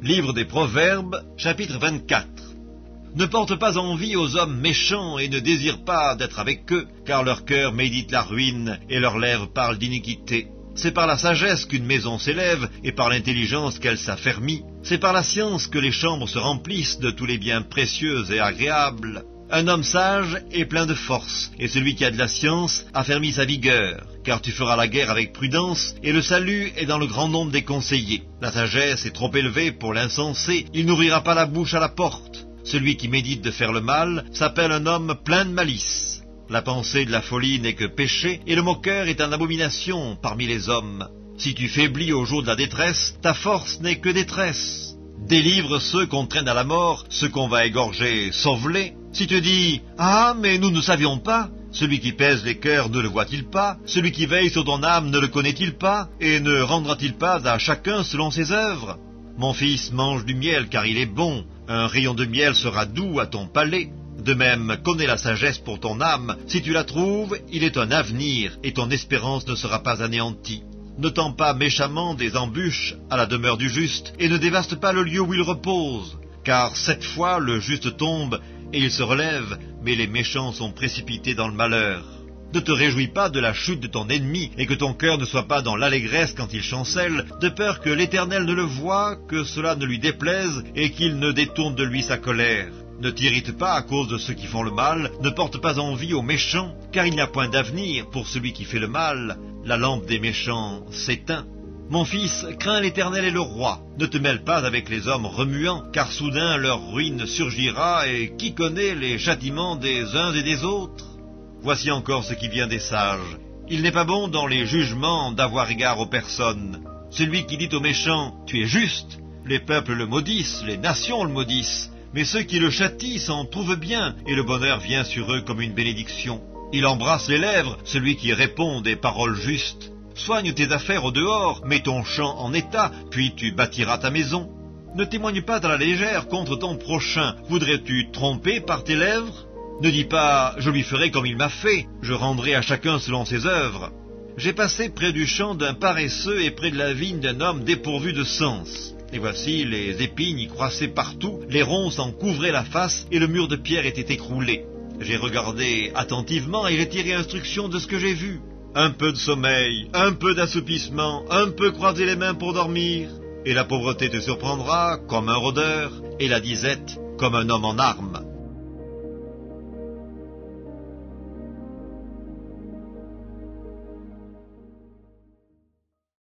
Livre des Proverbes, chapitre 24. Ne porte pas envie aux hommes méchants et ne désire pas d'être avec eux, car leur cœur médite la ruine et leurs lèvres parlent d'iniquité. C'est par la sagesse qu'une maison s'élève et par l'intelligence qu'elle s'affermit. C'est par la science que les chambres se remplissent de tous les biens précieux et agréables. Un homme sage est plein de force, et celui qui a de la science affermit sa vigueur, car tu feras la guerre avec prudence, et le salut est dans le grand nombre des conseillers. La sagesse est trop élevée pour l'insensé, il n'ouvrira pas la bouche à la porte. Celui qui médite de faire le mal s'appelle un homme plein de malice. La pensée de la folie n'est que péché, et le moqueur est une abomination parmi les hommes. Si tu faiblis au jour de la détresse, ta force n'est que détresse. Délivre ceux qu'on traîne à la mort, ceux qu'on va égorger, sauve-les. Si tu dis « Ah, mais nous ne savions pas », celui qui pèse les cœurs ne le voit-il pas? Celui qui veille sur ton âme ne le connaît-il pas? Et ne rendra-t-il pas à chacun selon ses œuvres? Mon fils, mange du miel car il est bon, un rayon de miel sera doux à ton palais. De même, connais la sagesse pour ton âme, si tu la trouves, il est un avenir, et ton espérance ne sera pas anéantie. Ne tends pas méchamment des embûches à la demeure du juste, et ne dévaste pas le lieu où il repose. Car 7 fois le juste tombe, et il se relève, mais les méchants sont précipités dans le malheur. Ne te réjouis pas de la chute de ton ennemi, et que ton cœur ne soit pas dans l'allégresse quand il chancelle, de peur que l'Éternel ne le voie, que cela ne lui déplaise, et qu'il ne détourne de lui sa colère. Ne t'irrite pas à cause de ceux qui font le mal, ne porte pas envie aux méchants, car il n'y a point d'avenir pour celui qui fait le mal. La lampe des méchants s'éteint. Mon fils, crains l'Éternel et le roi. Ne te mêle pas avec les hommes remuants, car soudain leur ruine surgira, et qui connaît les châtiments des uns et des autres? Voici encore ce qui vient des sages. Il n'est pas bon dans les jugements d'avoir égard aux personnes. Celui qui dit aux méchants « Tu es juste », les peuples le maudissent, les nations le maudissent. Mais ceux qui le châtient s'en trouvent bien, et le bonheur vient sur eux comme une bénédiction. Il embrasse les lèvres, celui qui répond des paroles justes. Soigne tes affaires au dehors, mets ton champ en état, puis tu bâtiras ta maison. Ne témoigne pas à la légère contre ton prochain. Voudrais-tu tromper par tes lèvres? Ne dis pas « Je lui ferai comme il m'a fait, je rendrai à chacun selon ses œuvres ». J'ai passé près du champ d'un paresseux et près de la vigne d'un homme dépourvu de sens. Et voici, les épines y croissaient partout, les ronces en couvraient la face, et le mur de pierre était écroulé. J'ai regardé attentivement et j'ai tiré instruction de ce que j'ai vu. Un peu de sommeil, un peu d'assoupissement, un peu croiser les mains pour dormir, et la pauvreté te surprendra comme un rôdeur, et la disette comme un homme en armes.